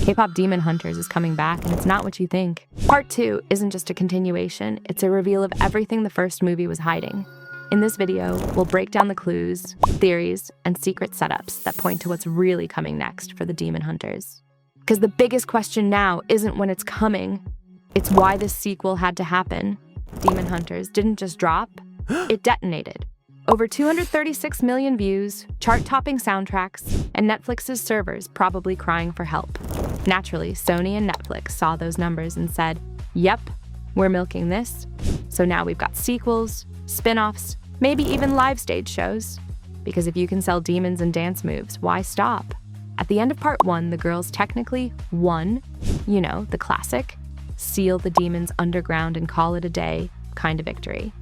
K-pop Demon Hunters is coming back, and it's not what you think. Part 2 isn't just a continuation, it's a reveal of everything the first movie was hiding. In this video, we'll break down the clues, theories, and secret setups that point to what's really coming next for the Demon Hunters. Because the biggest question now isn't when it's coming, it's why this sequel had to happen. Demon Hunters didn't just drop, it detonated. Over 236 million views, chart-topping soundtracks, and Netflix's servers probably crying for help. Naturally, Sony and Netflix saw those numbers and said, yep, we're milking this. So now we've got sequels, spin-offs, maybe even live stage shows. Because if you can sell demons and dance moves, why stop? At the end of part 1, the girls technically won, you know, the classic, seal the demons underground and call it a day kind of victory.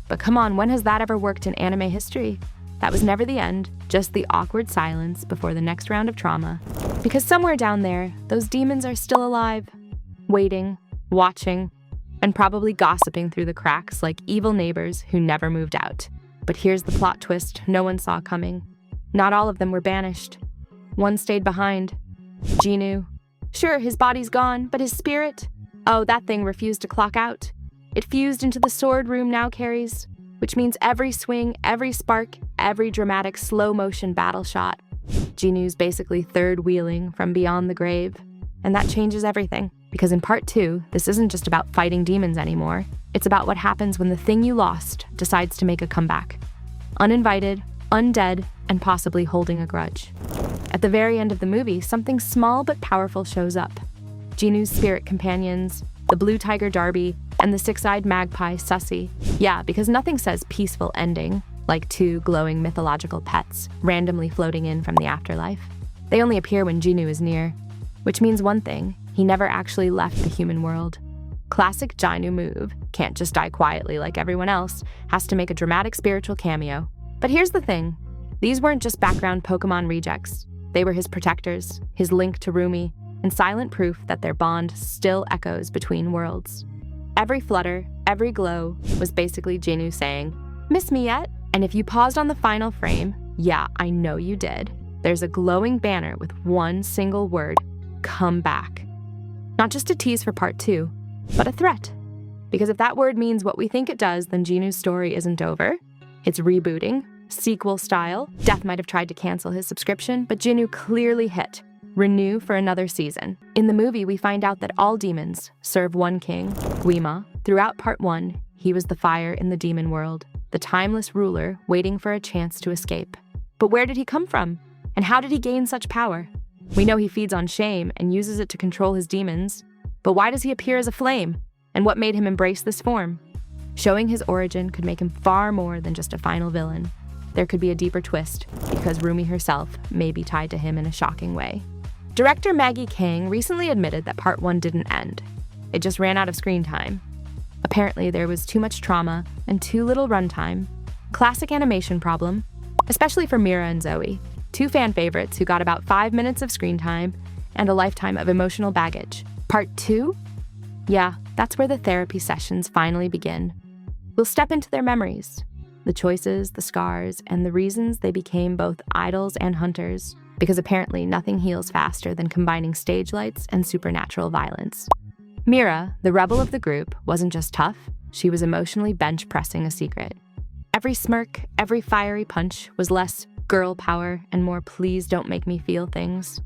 But come on, when has that ever worked in anime history? That was never the end, just the awkward silence before the next round of trauma. Because somewhere down there, those demons are still alive, waiting, watching, and probably gossiping through the cracks like evil neighbors who never moved out. But here's the plot twist no one saw coming. Not all of them were banished. One stayed behind. Jinu. Sure, his body's gone, but his spirit? Oh, that thing refused to clock out. It fused into the sword room now carries, which means every swing, every spark, every dramatic slow-motion battle shot. Jinu's basically third-wheeling from beyond the grave, and that changes everything. Because in part 2, this isn't just about fighting demons anymore. It's about what happens when the thing you lost decides to make a comeback. Uninvited, undead, and possibly holding a grudge. At the very end of the movie, something small but powerful shows up. Jinu's spirit companions, the blue tiger Darby, and the six-eyed magpie Sussy. Yeah, because nothing says peaceful ending, like two glowing mythological pets randomly floating in from the afterlife. They only appear when Jinu is near, which means one thing, he never actually left the human world. Classic Jinu move, can't just die quietly like everyone else, has to make a dramatic spiritual cameo. But here's the thing, these weren't just background Pokemon rejects. They were his protectors, his link to Rumi, and silent proof that their bond still echoes between worlds. Every flutter, every glow was basically Jinu saying, "Miss me yet?" And if you paused on the final frame, yeah, I know you did, there's a glowing banner with one single word, come back. Not just a tease for part 2, but a threat. Because if that word means what we think it does, then Jinu's story isn't over. It's rebooting, sequel style. Death might have tried to cancel his subscription, but Jinu clearly hit. Renew for another season. In the movie, we find out that all demons serve one king, Guima. Throughout part 1, he was the fire in the demon world, the timeless ruler waiting for a chance to escape. But where did he come from? And how did he gain such power? We know he feeds on shame and uses it to control his demons. But why does he appear as a flame? And what made him embrace this form? Showing his origin could make him far more than just a final villain. There could be a deeper twist, because Rumi herself may be tied to him in a shocking way. Director Maggie Kang recently admitted that part 1 didn't end. It just ran out of screen time. Apparently, there was too much trauma and too little runtime. Classic animation problem, especially for Mira and Zoe, two fan favorites who got about 5 minutes of screen time and a lifetime of emotional baggage. Part 2? Yeah, that's where the therapy sessions finally begin. We'll step into their memories, the choices, the scars, and the reasons they became both idols and hunters. Because apparently nothing heals faster than combining stage lights and supernatural violence. Mira, the rebel of the group, wasn't just tough, she was emotionally bench-pressing a secret. Every smirk, every fiery punch was less girl power and more please don't make me feel things.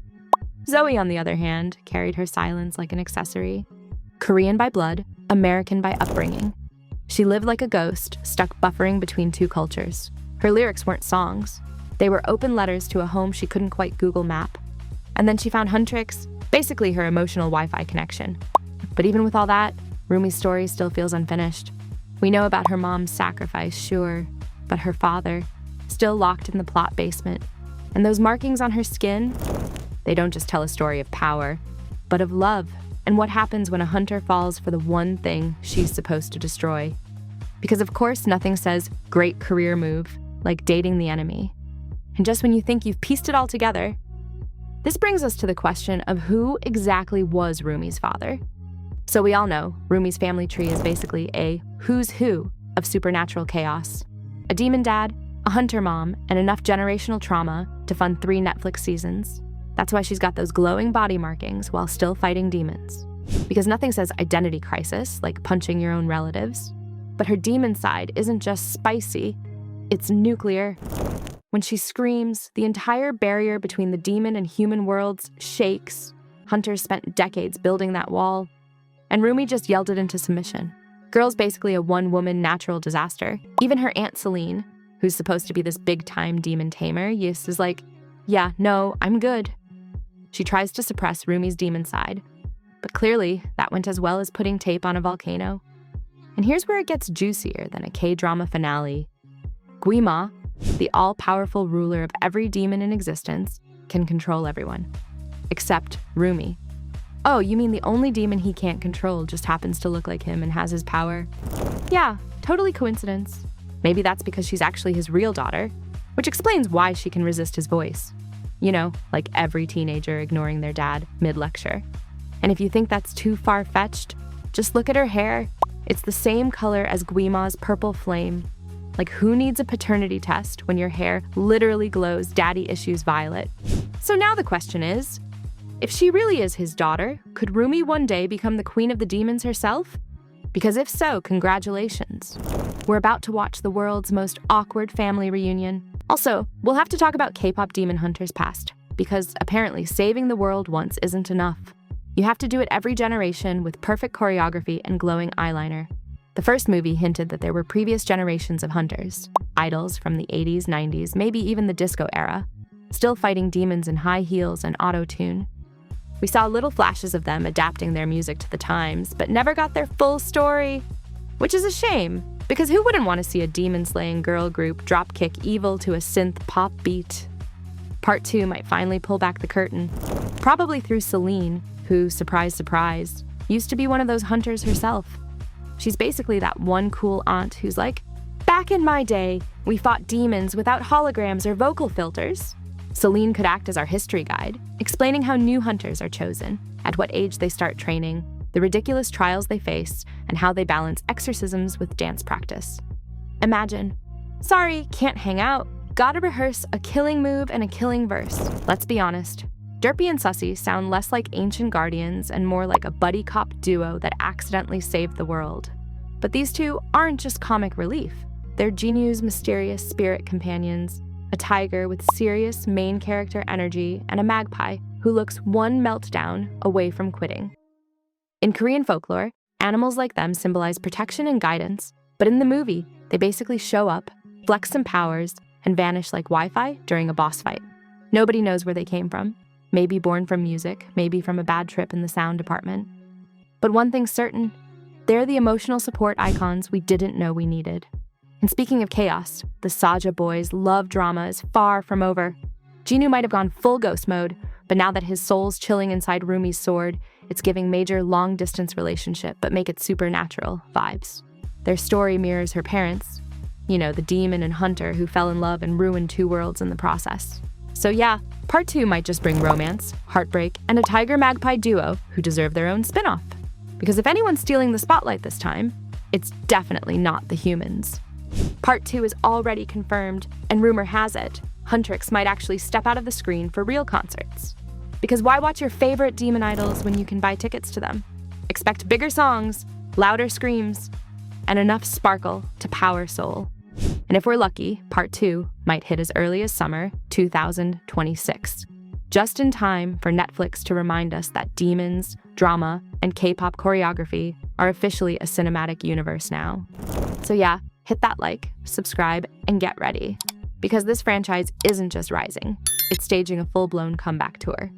Zoe, on the other hand, carried her silence like an accessory. Korean by blood, American by upbringing. She lived like a ghost, stuck buffering between two cultures. Her lyrics weren't songs. They were open letters to a home she couldn't quite Google map. And then she found Huntrix, basically her emotional Wi-Fi connection. But even with all that, Rumi's story still feels unfinished. We know about her mom's sacrifice, sure, but her father, still locked in the plot basement. And those markings on her skin, they don't just tell a story of power, but of love, and what happens when a hunter falls for the one thing she's supposed to destroy. Because of course nothing says great career move like dating the enemy. And just when you think you've pieced it all together, this brings us to the question of who exactly was Rumi's father. So we all know Rumi's family tree is basically a who's who of supernatural chaos. A demon dad, a hunter mom, and enough generational trauma to fund 3 Netflix seasons. That's why she's got those glowing body markings while still fighting demons. Because nothing says identity crisis, like punching your own relatives. But her demon side isn't just spicy, it's nuclear. When she screams, the entire barrier between the demon and human worlds shakes. Hunters spent decades building that wall, and Rumi just yelled it into submission. Girl's basically a one-woman natural disaster. Even her Aunt Celine, who's supposed to be this big-time demon tamer, is like, yeah, no, I'm good. She tries to suppress Rumi's demon side, but clearly that went as well as putting tape on a volcano. And here's where it gets juicier than a K-drama finale. Guima, the all-powerful ruler of every demon in existence, can control everyone. Except Rumi. Oh, you mean the only demon he can't control just happens to look like him and has his power? Yeah, totally coincidence. Maybe that's because she's actually his real daughter, which explains why she can resist his voice. You know, like every teenager ignoring their dad mid-lecture. And if you think that's too far-fetched, just look at her hair. It's the same color as Guima's purple flame. Like, who needs a paternity test when your hair literally glows daddy issues violet? So now the question is, if she really is his daughter, could Rumi one day become the queen of the demons herself? Because if so, congratulations. We're about to watch the world's most awkward family reunion. Also, we'll have to talk about K-pop demon hunters past, because apparently saving the world once isn't enough. You have to do it every generation with perfect choreography and glowing eyeliner. The first movie hinted that there were previous generations of hunters, idols from the 80s, 90s, maybe even the disco era, still fighting demons in high heels and auto-tune. We saw little flashes of them adapting their music to the times, but never got their full story. Which is a shame, because who wouldn't want to see a demon-slaying girl group dropkick evil to a synth pop beat? Part 2 might finally pull back the curtain, probably through Celine, who, surprise, surprise, used to be one of those hunters herself. She's basically that one cool aunt who's like, back in my day, we fought demons without holograms or vocal filters. Celine could act as our history guide, explaining how new hunters are chosen, at what age they start training, the ridiculous trials they face, and how they balance exorcisms with dance practice. Imagine, sorry, can't hang out, gotta rehearse a killing move and a killing verse. Let's be honest, Derpy and Sussy sound less like ancient guardians and more like a buddy cop duo that accidentally saved the world. But these two aren't just comic relief. They're Jinu's mysterious spirit companions, a tiger with serious main character energy, and a magpie who looks one meltdown away from quitting. In Korean folklore, animals like them symbolize protection and guidance, but in the movie, they basically show up, flex some powers, and vanish like Wi-Fi during a boss fight. Nobody knows where they came from. Maybe born from music, maybe from a bad trip in the sound department. But one thing's certain, they're the emotional support icons we didn't know we needed. And speaking of chaos, the Saja boys' love drama is far from over. Jinu might have gone full ghost mode, but now that his soul's chilling inside Rumi's sword, it's giving major long-distance relationship, but make it supernatural vibes. Their story mirrors her parents, you know, the demon and hunter who fell in love and ruined two worlds in the process. So yeah, part 2 might just bring romance, heartbreak, and a tiger-magpie duo who deserve their own spin-off. Because if anyone's stealing the spotlight this time, it's definitely not the humans. Part 2 is already confirmed, and rumor has it, Huntrix might actually step out of the screen for real concerts. Because why watch your favorite demon idols when you can buy tickets to them? Expect bigger songs, louder screams, and enough sparkle to power Seoul. And if we're lucky, part 2 might hit as early as summer 2026. Just in time for Netflix to remind us that demons, drama, and K-pop choreography are officially a cinematic universe now. So yeah, hit that like, subscribe, and get ready. Because this franchise isn't just rising, it's staging a full-blown comeback tour.